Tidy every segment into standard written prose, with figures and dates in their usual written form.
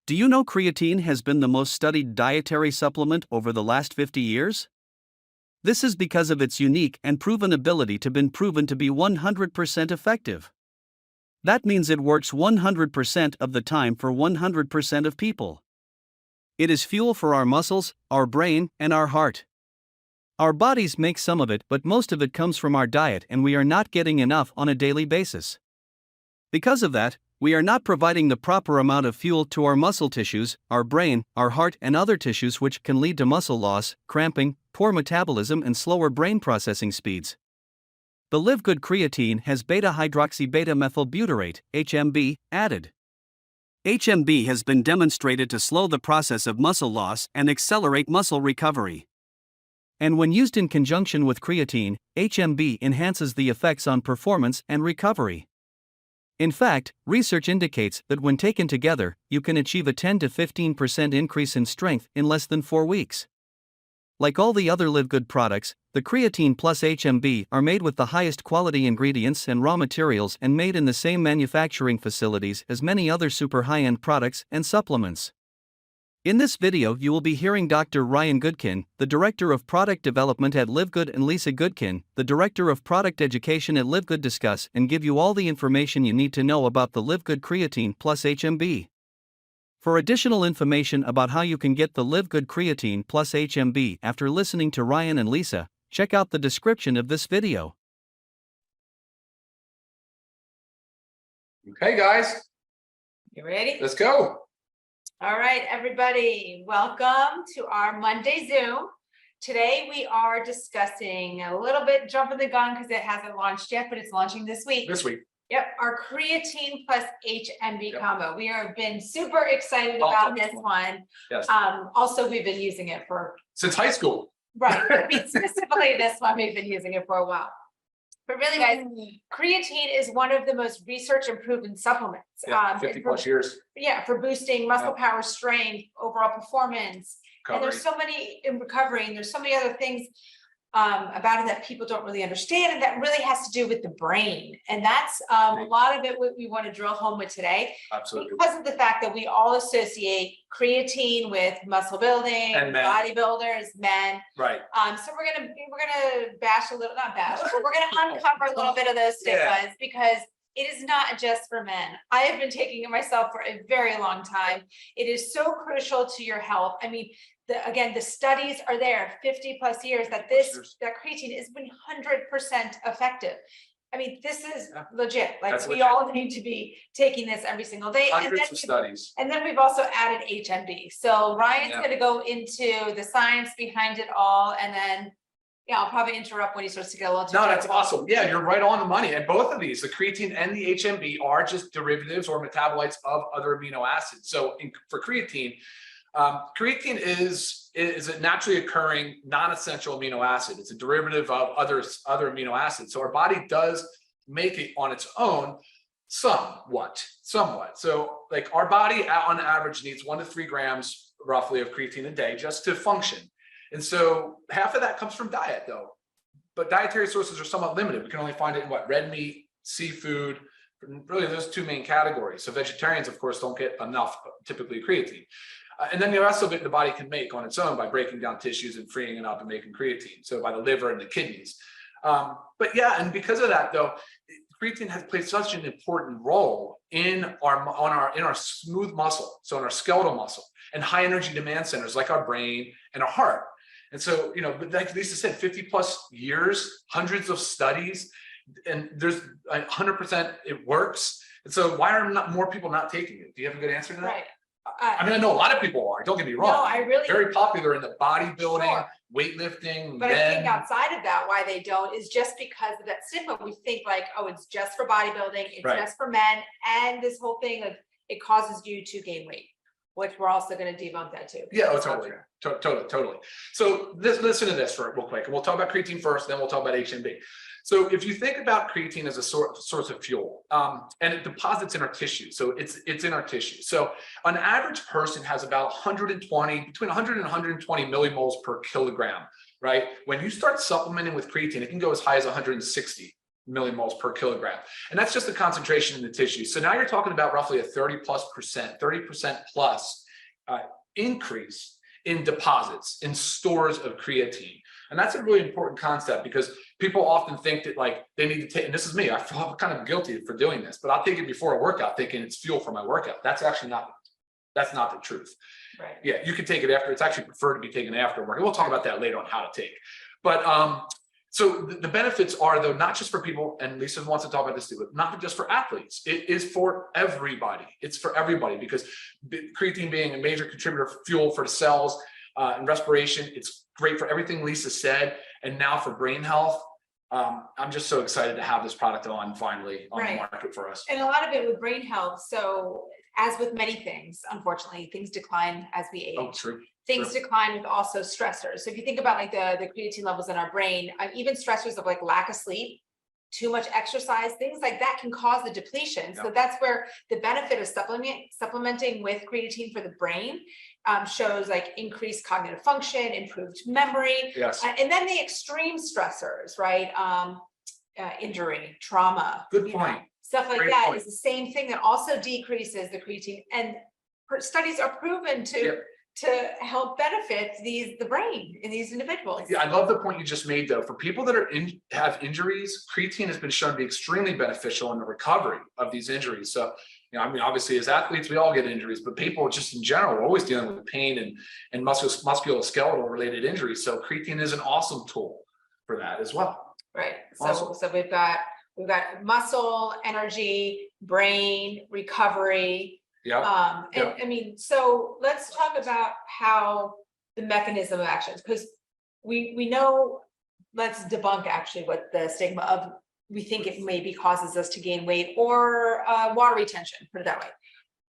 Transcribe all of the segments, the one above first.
Do you know creatine has been the most studied dietary supplement over the last 50 years? This is because of its unique and proven ability to be proven to be 100% effective. That means it works 100% of the time for 100% of people. It is fuel for our muscles, our brain, and our heart. Our bodies make some of it, but most of it comes from our diet, and we are not getting enough on a daily basis. Because of that, we are not providing the proper amount of fuel to our muscle tissues, our brain, our heart, and other tissues, which can lead to muscle loss, cramping, poor metabolism, and slower brain processing speeds. The LiveGood Creatine has beta-hydroxybeta-methylbutyrate, HMB, added. HMB has been demonstrated to slow the process of muscle loss and accelerate muscle recovery. And when used in conjunction with creatine, HMB enhances the effects on performance and recovery. In fact, research indicates that when taken together, you can achieve a 10 to 15% increase in strength in less than 4 weeks. Like all the other LiveGood products, the creatine plus HMB are made with the highest quality ingredients and raw materials and made in the same manufacturing facilities as many other super high-end products and supplements. In this video, you will be hearing Dr. Ryan Goodkin, the Director of Product Development at LiveGood, and Lisa Goodkin, the Director of Product Education at LiveGood, discuss and give you all the information you need to know about the LiveGood Creatine plus HMB. For additional information about how you can get the LiveGood Creatine plus HMB after listening to Ryan and Lisa, check out the description of this video. Okay, guys, You ready? let's go. All right, everybody, welcome to our Monday Zoom. Today we are discussing a little bit jumping the gun because it hasn't launched yet, but it's launching this week. Yep, our creatine plus HMB combo. We have been super excited about this one. Yes. Also, we've been using it for Since high school. right. I mean, specifically this one, we've been using it for a while. But really, guys, creatine is one of the most research and proven supplements. 50 plus years. Yeah, for boosting muscle power, strength, overall performance. Recovery. And there's so many in recovery, and there's so many other things about it that people don't really understand, and that really has to do with the brain. And that's a lot of it what we want to drill home with today. Absolutely. Because of the fact that we all associate creatine with muscle building, And men. bodybuilders, men. Right. So we're gonna bash a little, not bash, but we're gonna uncover a little bit of those stigmas because it is not just for men. I have been taking it myself for a very long time. It is so crucial to your health. I mean, again, the studies are there, 50 plus years, that creatine is 100% effective. I mean, this is legit. Like, That's we legit. all need to be taking this every single day. Hundreds of studies. And then we've also added HMB. So Ryan's going to go into the science behind it all, and then I'll probably interrupt when he starts to get a little too No, that's technical. awesome. Yeah, you're right on the money. And both of these, the creatine and the HMB, are just derivatives or metabolites of other amino acids. So for creatine, creatine is a naturally occurring non-essential amino acid. It's a derivative of other amino acids. So our body does make it on its own somewhat. So like our body on average needs 1 to 3 grams roughly of creatine a day just to function. And so half of that comes from diet though, but dietary sources are somewhat limited. We can only find it in red meat, seafood, really those 2 main categories. So vegetarians, of course, don't get enough typically creatine. And then the rest of it the body can make on its own by breaking down tissues and freeing it up and making creatine. So by the liver and the kidneys. But yeah, and because of that though, creatine has played such an important role in our smooth muscle, so in our skeletal muscle and high energy demand centers like our brain and our heart. And so, like Lisa said, 50 plus years, hundreds of studies, and there's 100% it works. And so why are more people not taking it? Do you have a good answer to that? Right. I mean, I know a lot of people are, don't get me wrong. No, I really very popular in the bodybuilding, Sure. weightlifting. But I think outside of that, why they don't is just because of that stigma. We think like, oh, it's just for bodybuilding, it's just for men, and this whole thing of it causes you to gain weight, which we're also going to debunk that too. Yeah, totally. So listen to this real quick, and we'll talk about creatine first, then we'll talk about HMB. So if you think about creatine as a source of fuel, and it deposits in our tissue, so it's in our tissue. So an average person has about between 100 and 120 millimoles per kilogram, right? When you start supplementing with creatine, it can go as high as 160 millimoles per kilogram. And that's just the concentration in the tissue. So now you're talking about roughly a 30% plus increase in deposits, in stores of creatine. And that's a really important concept because people often think that like they need to take, and this is me, I feel kind of guilty for doing this, but I'll take it before a workout thinking it's fuel for my workout. That's actually not, that's not the truth. Right. Yeah, you can take it after. It's actually preferred to be taken after work. We'll talk about that later on how to take. But so the benefits are though, not just for people, and Lisa wants to talk about this too, but not just for athletes. It is for everybody. It's for everybody because creatine being a major contributor of fuel for the cells and respiration, it's great for everything Lisa said. And now for brain health, I'm just so excited to have this product on finally on the market for us. And a lot of it with brain health. So as with many things, unfortunately, things decline as we age. Oh, true. Things decline with also stressors. So if you think about like the creatine levels in our brain, even stressors of like lack of sleep, too much exercise, things like that can cause the depletion. So that's where the benefit of supplementing with creatine for the brain shows like increased cognitive function, improved memory. Yes. And then the extreme stressors, right? Injury, trauma. Good point. Stuff like Great that point. is the same thing that also decreases the creatine. And studies are proven to help benefit the brain in these individuals. Yeah, I love the point you just made though. For people that are have injuries, creatine has been shown to be extremely beneficial in the recovery of these injuries. So, you know, I mean, obviously as athletes, we all get injuries, but people just in general are always dealing with pain and musculoskeletal related injuries. So creatine is an awesome tool for that as well. Right. Awesome. So we've got muscle, energy, brain, recovery. Yeah. And I mean, so let's talk about how the mechanism of actions, because we know, let's debunk actually what the stigma of, we think it maybe causes us to gain weight or water retention, put it that way.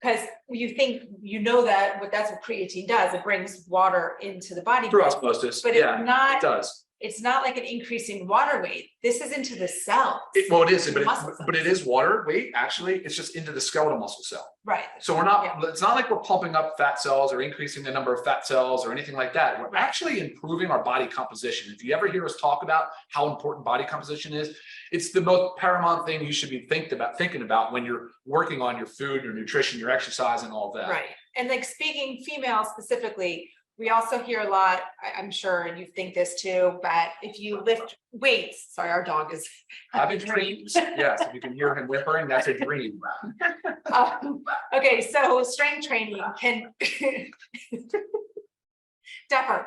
Because you think, you know that that's what creatine does, it brings water into the body. Through osmosis. But yeah, it does. It's not like an increasing water weight. This is into the cells. Well, it is, but Muscle but it is water weight. Actually, it's just into the skeletal muscle cell. Right. So we're not, it's not like we're pumping up fat cells or increasing the number of fat cells or anything like that. We're actually improving our body composition. If you ever hear us talk about how important body composition is, it's the most paramount thing you should be thinking about when you're working on your food, your nutrition, your exercise, and all of that. Right. And like speaking female specifically, we also hear a lot, I'm sure, and you think this too, but if you lift weights, sorry, our dog is having dreams. Yes, if you can hear him whimpering, that's a dream. Okay, so strength training can differ.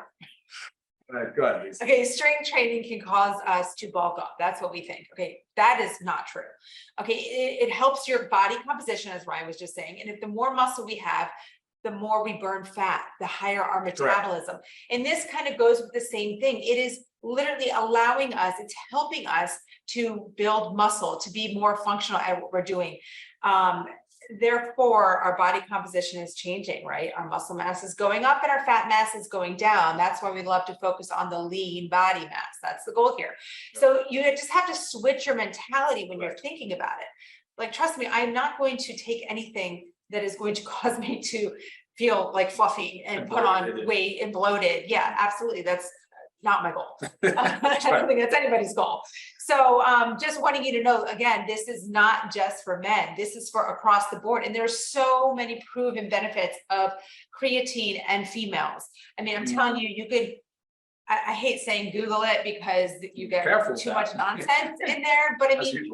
Good. Okay, strength training can cause us to bulk up. That's what we think. Okay, that is not true. Okay, it helps your body composition, as Ryan was just saying. And if the more muscle we have, the more we burn fat, the higher our metabolism. Correct. And this kind of goes with the same thing. It is literally allowing us, it's helping us to build muscle, to be more functional at what we're doing. Therefore, our body composition is changing, right? Our muscle mass is going up and our fat mass is going down. That's why we love to focus on the lean body mass. That's the goal here. So you just have to switch your mentality when you're thinking about it. Like, trust me, I'm not going to take anything that is going to cause me to feel like fluffy and put on weight and bloated. Yeah, absolutely. That's not my goal. I don't think that's anybody's goal. So just wanting you to know, again, this is not just for men. This is for across the board. And there's so many proven benefits of creatine and females. I mean, I'm telling you, you could, I hate saying Google it because you get too much nonsense in there, but I mean,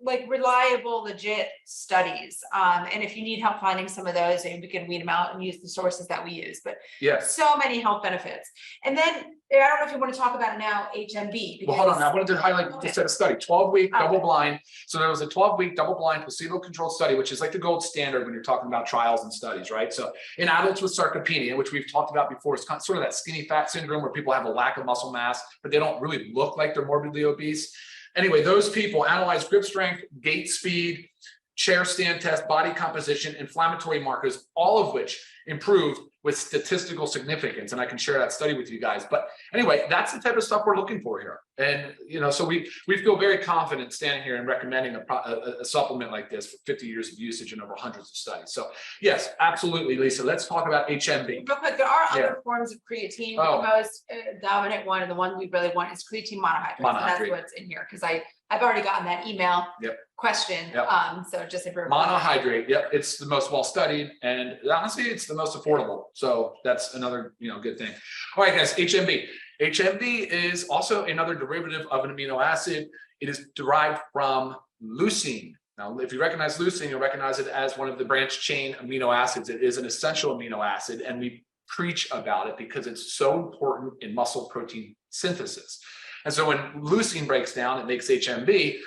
like reliable, legit studies. And if you need help finding some of those, and we can weed them out and use the sources that we use, but so many health benefits. And then I don't know if you want to talk about it now, HMB. Well, hold on. I wanted to highlight just a study, 12-week double blind. So there was a 12-week double blind placebo-controlled study, which is like the gold standard when you're talking about trials and studies, right? So in adults with sarcopenia, which we've talked about before, it's sort of that skinny fat syndrome where people have a lack of muscle mass, but they don't really look like they're morbidly obese. Anyway, those people analyzed grip strength, gait speed, chair stand test, body composition, inflammatory markers, all of which improved with statistical significance. And I can share that study with you guys. But anyway, that's the type of stuff we're looking for here. And, you know, so we feel very confident standing here and recommending a supplement like this for 50 years of usage and over hundreds of studies. So yes, absolutely, Lisa. Let's talk about HMB. Real quick, there are other forms of creatine. The most dominant one, and the one we really want, is creatine monohydrate. So that's what's in here, because I I've already gotten that email Yep. question. Yep. So just if we're. Monohydrate, yep, it's the most well-studied, and honestly, it's the most affordable. So that's another, good thing. All right, guys, HMB. HMB is also another derivative of an amino acid. It is derived from leucine. Now, if you recognize leucine, you'll recognize it as one of the branched chain amino acids. It is an essential amino acid, and we preach about it because it's so important in muscle protein synthesis. And so when leucine breaks down, it makes HMB.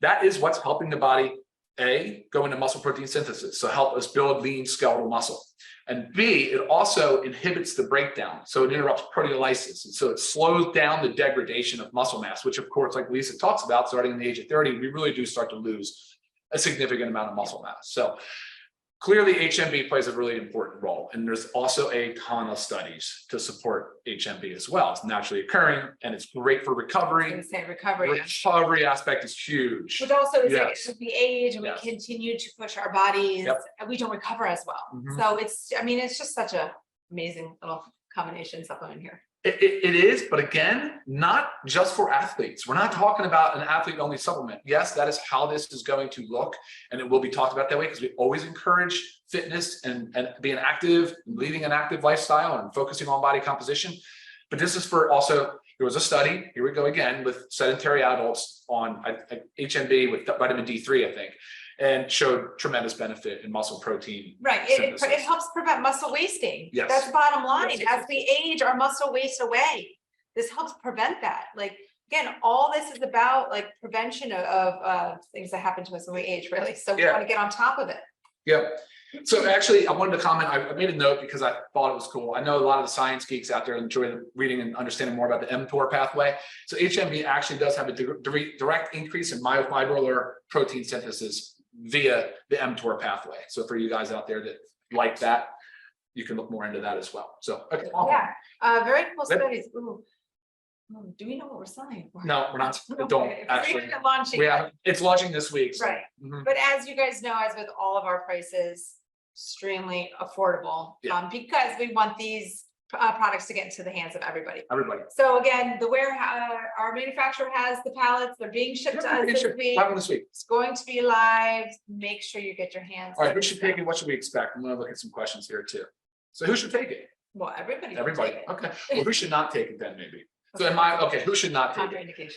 That is what's helping the body, A, go into muscle protein synthesis, so help us build lean skeletal muscle. And B, it also inhibits the breakdown. So it interrupts proteolysis. And so it slows down the degradation of muscle mass, which of course, like Lisa talks about, starting in the age of 30, we really do start to lose a significant amount of muscle mass. So clearly HMB plays a really important role. And there's also a ton of studies to support HMB as well. It's naturally occurring and it's great for recovery. I was gonna say recovery. Recovery aspect is huge. Which also is like, Yes. as we age and Yes. we continue to push our bodies, Yep. and we don't recover as well. Mhm. So it's just such a amazing little combination supplement here. It is, but again, not just for athletes. We're not talking about an athlete-only supplement. Yes, that is how this is going to look, and it will be talked about that way because we always encourage fitness and being active, leading an active lifestyle and focusing on body composition. But this is for also, there was a study, here we go again, with sedentary adults on HMB with vitamin D3, I think, and showed tremendous benefit in muscle protein. Right, it synthesis. helps prevent muscle wasting. Yes. That's the bottom line. Yes, yes, As yes. we age, our muscle wastes away. This helps prevent that. Like, again, all this is about like prevention of things that happen to us when we age, really. So we Yeah. want to get on top of it. Yep. So actually, I wanted to comment, I made a note because I thought it was cool. I know a lot of the science geeks out there enjoy reading and understanding more about the mTOR pathway. So HMB actually does have a direct increase in myofibrillar protein synthesis via the mTOR pathway. So for you guys out there that like that, you can look more into that as well. So, okay. Yeah, very cool Yep. studies. Ooh. Do we know what we're selling? No, we're not, Okay, don't if actually. we're launching. We have, it's launching this week. So, Right. mhm. But as you guys know, as with all of our prices, extremely affordable, Yeah. because we want these products to get into the hands of everybody. Everybody. So again, the warehouse, our manufacturer has the pallets, they're being shipped to us this week. Have them this week. It's going to be live. Make sure you get your hands. All right, on who it. should take it? What should we expect? I'm gonna look at some questions here too. So who should take it? Well, everybody. can Everybody. take it. Okay. Well, who should not take it then maybe? So okay, who should not take it? Contraindication.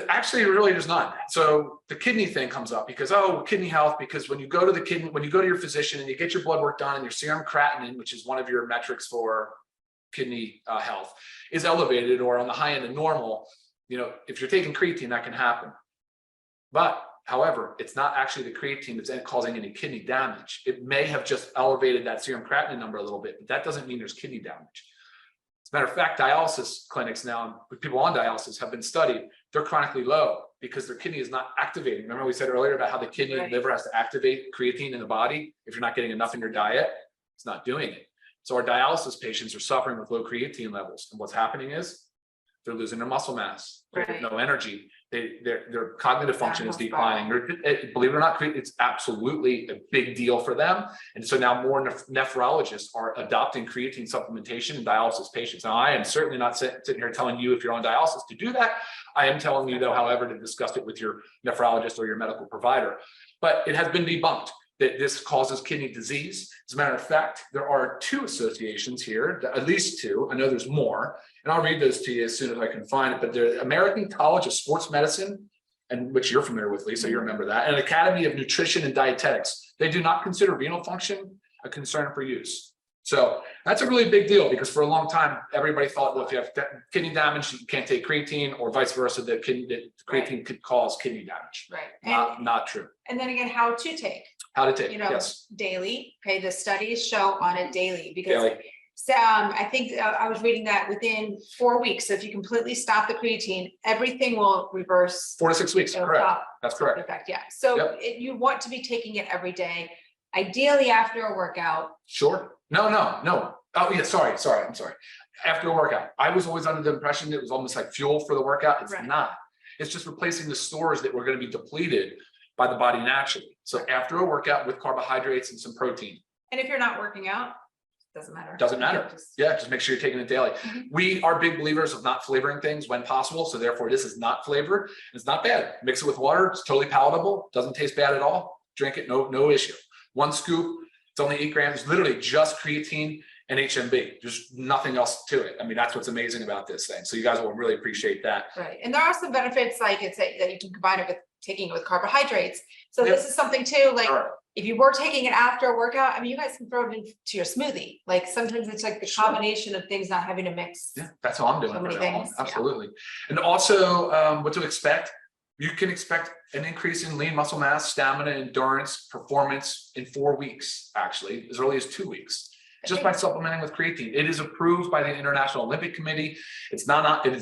Actually, really, there's none. So the kidney thing comes up because, kidney health, because when you go to your physician and you get your blood work done and your serum creatinine, which is one of your metrics for kidney health, is elevated or on the high end of normal, if you're taking creatine, that can happen. But however, it's not actually the creatine that's causing any kidney damage. It may have just elevated that serum creatinine number a little bit, but that doesn't mean there's kidney damage. As a matter of fact, dialysis clinics now, with people on dialysis, have been studied. They're chronically low because their kidney is not activating. Remember we said earlier about how the kidney and liver has to activate creatine in the body. If you're not getting enough in your diet, it's not doing it. So our dialysis patients are suffering with low creatine levels. And what's happening is they're losing their muscle mass, Right. no energy. Their cognitive function is That's declining. Believe it or not, it's absolutely a big deal for them. And so now more nephrologists are adopting creatine supplementation in dialysis patients. Now, I am certainly not sitting here telling you if you're on dialysis to do that. I am telling you, though, however, to discuss it with your nephrologist or your medical provider. But it has been debunked that this causes kidney disease. As a matter of fact, there are two associations here, at least two. I know there's more, and I'll read those to you as soon as I can find it. But the American College of Sports Medicine, and which you're familiar with, Lisa, you remember that, and Academy of Nutrition and Dietetics, they do not consider renal function a concern for use. So that's a really big deal because for a long time, everybody thought, well, if you have kidney damage, you can't take creatine, or vice versa, that creatine could cause kidney damage. Right. Not true. And then again, how to take. How to take, yes. Daily. Okay, the studies show on it daily because Daily. so I think I was reading that within 4 weeks. So if you completely stop the creatine, everything will reverse. 4 to 6 weeks, It'll correct. stop That's correct. Effect, yeah. So Yep. you want to be taking it every day, ideally after a workout. Sure. No. Oh yeah, sorry. I'm sorry. After a workout, I was always under the impression that it was almost like fuel for the workout. It's Right. not. It's just replacing the stores that were going to be depleted by the body naturally. So after a workout with carbohydrates and some protein. And if you're not working out, Doesn't matter. Doesn't matter. Yeah, just make sure you're taking it daily. Mhm. We are big believers of not flavoring things when possible. So therefore this is not flavored. It's not bad. Mix it with water. It's totally palatable. Doesn't taste bad at all. Drink it. No issue. 1 scoop. It's only 8 grams, literally just creatine and HMB. There's nothing else to it. I mean, that's what's amazing about this thing. So you guys will really appreciate that. Right. And there are some benefits, like it's that you can combine it with taking it with carbohydrates. So Yep. this is something too, like Sure. if you were taking it after a workout, I mean, you guys can throw it into your smoothie. Like sometimes it's like the Sure. combination of things, not having to mix. Yeah, that's all I'm doing. So many from now on. things, yeah. Absolutely. And also what to expect. You can expect an increase in lean muscle mass, stamina, endurance, performance in 4 weeks, actually, as early as 2 weeks, just by supplementing with creatine. It is approved by the International Olympic Committee. It is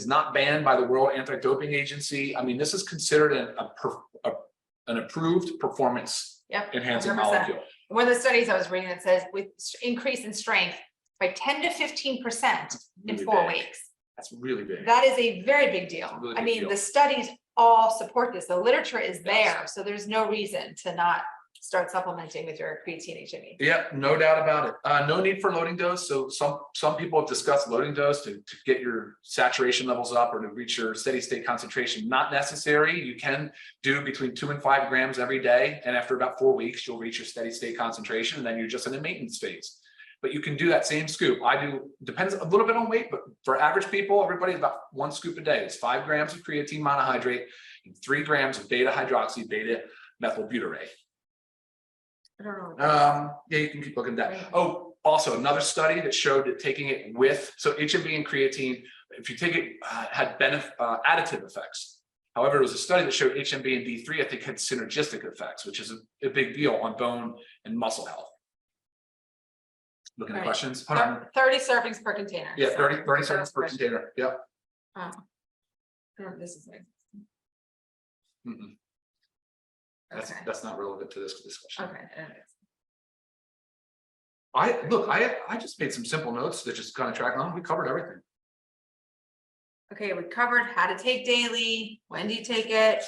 not banned by the World Anti-Doping Agency. I mean, this is considered an approved performance Yep. enhancing 100%. molecule. One of the studies I was reading that says with increase in strength by 10 to 15% in Really 4 big. weeks. That's really big. That is a very big deal. It's a really I big mean, deal. the studies all support this. The literature is Yes. there, so there's no reason to not start supplementing with your creatine HMB. Yeah, no doubt about it. No need for loading dose. So some people have discussed loading dose to get your saturation levels up or to reach your steady state concentration. Not necessary. You can do between 2 and 5 grams every day. And after about 4 weeks, you'll reach your steady state concentration. And then you're just in a maintenance phase. But you can do that same scoop. I do, depends a little bit on weight, but for average people, everybody about 1 scoop a day. It's 5 grams of creatine monohydrate and 3 grams of beta hydroxy beta methylbutyrate. I don't know. Yeah, you can keep looking at Right. that. Oh, also another study that showed that taking it with, so HMB and creatine, if you take it, had additive effects. However, it was a study that showed HMB and D3, I think, had synergistic effects, which is a big deal on bone and muscle health. Looking at Right. questions? Hold on. 30 servings per container. Yeah, So 30 seconds per question. container. Yep. Oh. This is nice. Mm-mm. Okay. That's not relevant to this discussion. Okay. anyways. I just made some simple notes that just kind of track on. We covered everything. Okay, we covered how to take daily, when do you take it?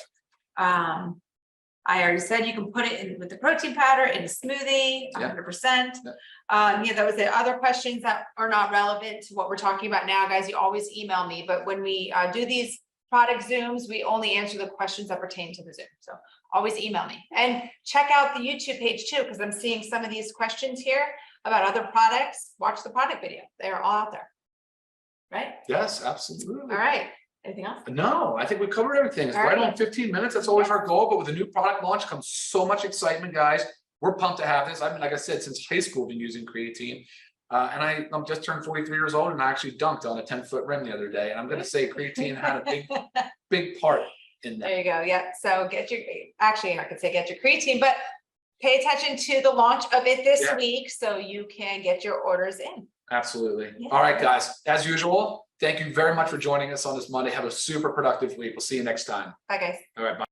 I already said you can put it in with the protein powder in a smoothie, Yeah. 100%. Yeah. Yeah, that was the other questions that are not relevant to what we're talking about now, guys. You always email me, but when we do these product Zooms, we only answer the questions that pertain to the Zoom. So always email me and check out the YouTube page too, because I'm seeing some of these questions here about other products. Watch the product video. They're all out there. Right? Yes, absolutely. All right. Anything else? No, I think we covered everything. It's All right right. on 15 minutes. That's always our goal. But with a new product launch comes so much excitement, guys. We're pumped to have this. I've been, like I said, since high school, been using creatine. And I'm just turned 43 years old, and I actually dunked on a 10-foot rim the other day. And I'm going to say creatine had a big part in that. There you go. Yeah. So get your, actually, I could say get your creatine, but pay attention to the launch of it this Yeah. week so you can get your orders in. Absolutely. Yeah. All right, guys. As usual, thank you very much for joining us on this Monday. Have a super productive week. We'll see you next time. Bye, guys. All right. Bye.